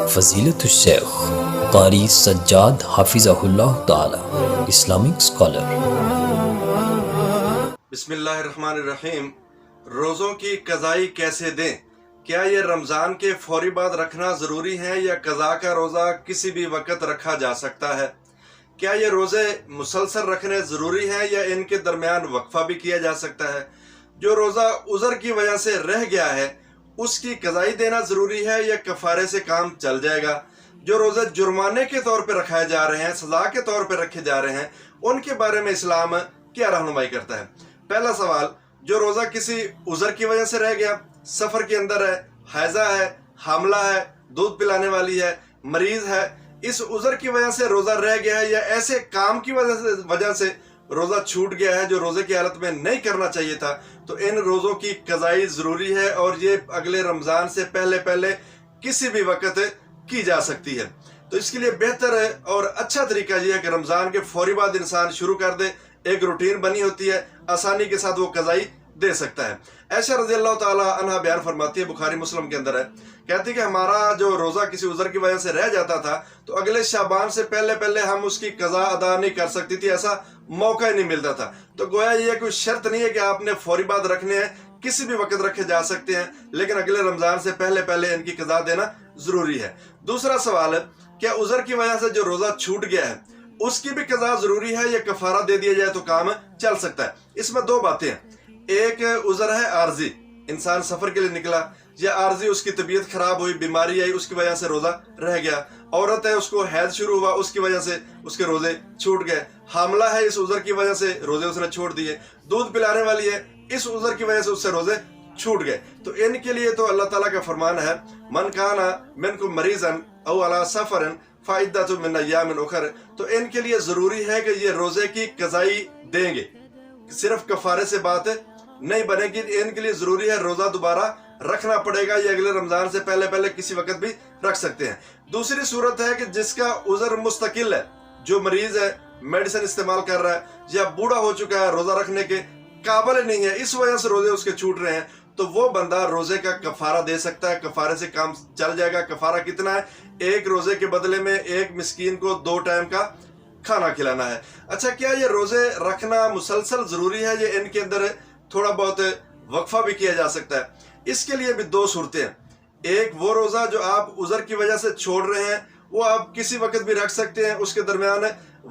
فضیلت الشیخ قاری سجاد حافظہ اللہ تعالی اسلامک اسکالر۔ بسم اللہ الرحمن الرحیم۔ روزوں کی قضائی کیسے دیں؟ کیا یہ رمضان کے فوری بعد رکھنا ضروری ہے یا قضا کا روزہ کسی بھی وقت رکھا جا سکتا ہے؟ کیا یہ روزے مسلسل رکھنے ضروری ہیں یا ان کے درمیان وقفہ بھی کیا جا سکتا ہے؟ جو روزہ عذر کی وجہ سے رہ گیا ہے اس کی قضائی دینا ضروری ہے یا کفارے سے کام چل جائے گا؟ جو روزے جرمانے کے طور پہ رکھائے جا رہے ہیں، سزا کے طور پہ رکھے جا رہے ہیں، ان کے بارے میں اسلام کیا رہنمائی کرتا ہے؟ پہلا سوال، جو روزہ کسی عذر کی وجہ سے رہ گیا، سفر کے اندر ہے، حیضہ ہے، حاملہ ہے، دودھ پلانے والی ہے، مریض ہے، اس عذر کی وجہ سے روزہ رہ گیا ہے یا ایسے کام کی وجہ سے روزہ چھوٹ گیا ہے جو روزے کی حالت میں نہیں کرنا چاہیے تھا، تو ان روزوں کی قضائی ضروری ہے اور یہ اگلے رمضان سے پہلے کسی بھی وقت کی جا سکتی ہے۔ تو اس کے لیے بہتر ہے اور اچھا طریقہ یہ ہے کہ رمضان کے فوری بعد انسان شروع کر دے، ایک روٹین بنی ہوتی ہے، آسانی کے ساتھ وہ قضائی دے سکتا ہے۔ عائشہ رضی اللہ تعالی عنہ بیان فرماتی ہے، بخاری مسلم کے اندر ہے، کہتی ہے کہ ہمارا جو روزہ کسی عذر کی وجہ سے رہ جاتا تھا تو اگلے شعبان سے پہلے ہم اس کی قضا ادا نہیں کر سکتی تھی، ایسا موقع ہی نہیں ملتا تھا۔ تو گویا یہ کوئی شرط نہیں ہے کہ آپ نے فوری بعد رکھنے ہیں، کسی بھی وقت رکھے جا سکتے ہیں، لیکن اگلے رمضان سے پہلے ان کی قضا دینا ضروری ہے۔ دوسرا سوال ہے، کیا عذر کی وجہ سے جو روزہ چھوٹ گیا ہے اس کی بھی قضا ضروری ہے یا کفارہ دے دیا جائے تو کام چل سکتا ہے؟ اس میں دو باتیں ہیں۔ ایک عذر ہے عارضی، انسان سفر کے لیے نکلا یا عارضی اس کی طبیعت خراب ہوئی، بیماری آئی، اس کی وجہ سے روزہ رہ گیا۔ عورت ہے، اس کو حیض شروع ہوا، اس کی وجہ سے اس کے روزے چھوٹ گئے۔ حاملہ ہے، اس عذر کی وجہ سے روزے اس نے چھوڑ دیے۔ دودھ پلانے والی ہے، اس عذر کی وجہ سے اس سے روزے چھوٹ گئے۔ تو ان کے لیے تو اللہ تعالیٰ کا فرمان ہے، من کان منکم مریضا او علی سفر فعدۃ من ایام اخر، تو ان کے لیے ضروری ہے کہ یہ روزے کی قضائی دیں گے، صرف کفارے سے بات نہیں بنے گی۔ ان کے لیے ضروری ہے روزہ دوبارہ رکھنا پڑے گا، یہ اگلے رمضان سے پہلے کسی وقت بھی رکھ سکتے ہیں۔ دوسری صورت ہے کہ جس کا عذر مستقل ہے، جو مریض ہے، میڈیسن استعمال کر رہا ہے یا بوڑھا ہو چکا ہے، روزہ رکھنے کے قابل نہیں ہے، اس وجہ سے روزے اس کے چھوٹ رہے ہیں، تو وہ بندہ روزے کا کفارہ دے سکتا ہے، کفارے سے کام چل جائے گا۔ کفارہ کتنا ہے؟ ایک روزے کے بدلے میں ایک مسکین کو 2 ٹائم کا کھانا کھلانا ہے۔ اچھا، کیا یہ روزے رکھنا مسلسل ضروری ہے یا ان کے اندر تھوڑا بہت وقفہ بھی کیا جا سکتا ہے؟ اس کے لیے بھی 2 صورتیں ہیں۔ ایک وہ روزہ جو آپ عذر کی وجہ سے چھوڑ رہے ہیں، وہ آپ کسی وقت بھی رکھ سکتے ہیں، اس کے درمیان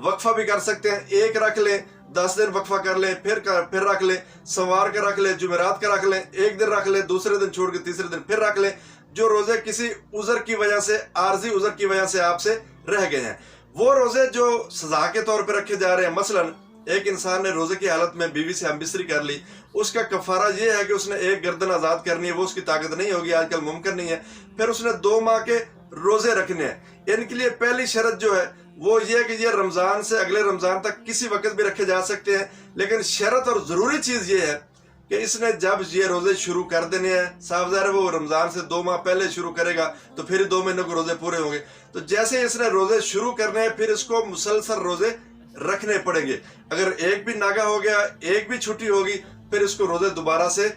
وقفہ بھی کر سکتے ہیں۔ ایک رکھ لیں، 10 دن وقفہ کر لیں، پھر رکھ لیں، سوار کا رکھ لیں، جمعرات کا رکھ لیں، ایک دن رکھ لیں، دوسرے دن چھوڑ کے تیسرے دن پھر رکھ لیں۔ جو روزے کسی عذر کی وجہ سے، عارضی عذر کی وجہ سے آپ سے رہ گئے ہیں، وہ روزے جو سزا کے طور پہ رکھے جا رہے ہیں، مثلاً ایک انسان نے روزے کی حالت میں بیوی سے ہم بستری کر لی، اس کا کفارہ یہ ہے کہ اس نے ایک گردن آزاد کرنی ہے، وہ اس کی طاقت نہیں ہوگی، آج کل ممکن نہیں ہے، پھر اس نے 2 ماہ کے روزے رکھنے ہیں۔ ان کے لیے پہلی شرط جو ہے وہ یہ کہ یہ رمضان سے اگلے رمضان تک کسی وقت بھی رکھے جا سکتے ہیں، لیکن شرط اور ضروری چیز یہ ہے کہ اس نے جب یہ روزے شروع کر دینے ہیں، صاف ظاہر ہے وہ رمضان سے 2 ماہ پہلے شروع کرے گا تو پھر 2 مہینوں کے روزے پورے ہوں گے، تو جیسے اس نے روزے شروع کرنے ہیں پھر اس کو مسلسل روزے رکھنے پڑیں گے۔ اگر ایک بھی ناگا ہو گیا، ایک بھی چھٹی ہوگی، پھر اس کو روزے دوبارہ سے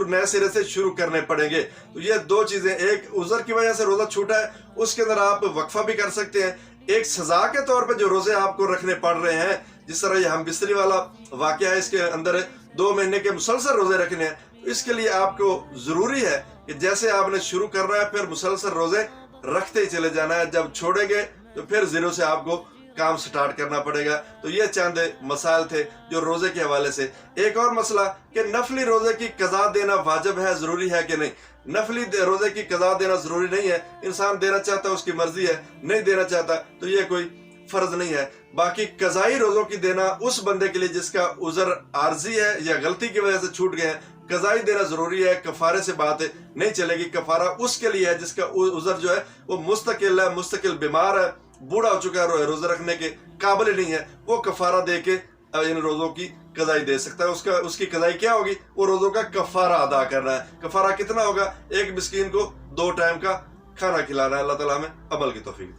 نئے سرے سے شروع کرنے پڑیں گے۔ تو یہ 2 چیزیں، ایک عذر کی وجہ سے روزہ چھوٹا ہے، اس کے اندر آپ وقفہ بھی کر سکتے ہیں۔ ایک سزا کے طور پہ جو روزے آپ کو رکھنے پڑ رہے ہیں، جس طرح یہ ہم بستری والا واقعہ ہے، اس کے اندر 2 مہینے کے مسلسل روزے رکھنے ہیں، تو اس کے لیے آپ کو ضروری ہے کہ جیسے آپ نے شروع کرنا ہے پھر مسلسل روزے رکھتے ہی چلے جانا ہے، جب چھوڑیں گے تو پھر زیرو سے آپ کو کام سٹارٹ کرنا پڑے گا۔ تو یہ چند مسائل تھے جو روزے کے حوالے سے۔ ایک اور مسئلہ کہ نفلی روزے کی قضا دینا واجب ہے، ضروری ہے کہ نہیں؟ نفلی روزے کی قضا دینا ضروری نہیں ہے، انسان دینا چاہتا ہے اس کی مرضی ہے، نہیں دینا چاہتا تو یہ کوئی فرض نہیں ہے۔ باقی قضائی روزوں کی دینا اس بندے کے لیے جس کا عذر عارضی ہے یا غلطی کی وجہ سے چھوٹ گئے ہیں، قضائی دینا ضروری ہے، کفارے سے بات نہیں چلے گی۔ کفارہ اس کے لیے ہے جس کا عذر جو ہے وہ مستقل ہے، مستقل بیمار ہے، بوڑھا ہو چکا ہے، روزہ رکھنے کے قابل نہیں ہے، وہ کفارہ دے کے ان روزوں کی قضائی دے سکتا ہے۔ اس کی قضائی کیا ہوگی؟ وہ روزوں کا کفارہ ادا کرنا ہے۔ کفارہ کتنا ہوگا؟ ایک مسکین کو 2 ٹائم کا کھانا کھلانا ہے۔ اللہ تعالیٰ ہمیں عمل کی توفیق دے۔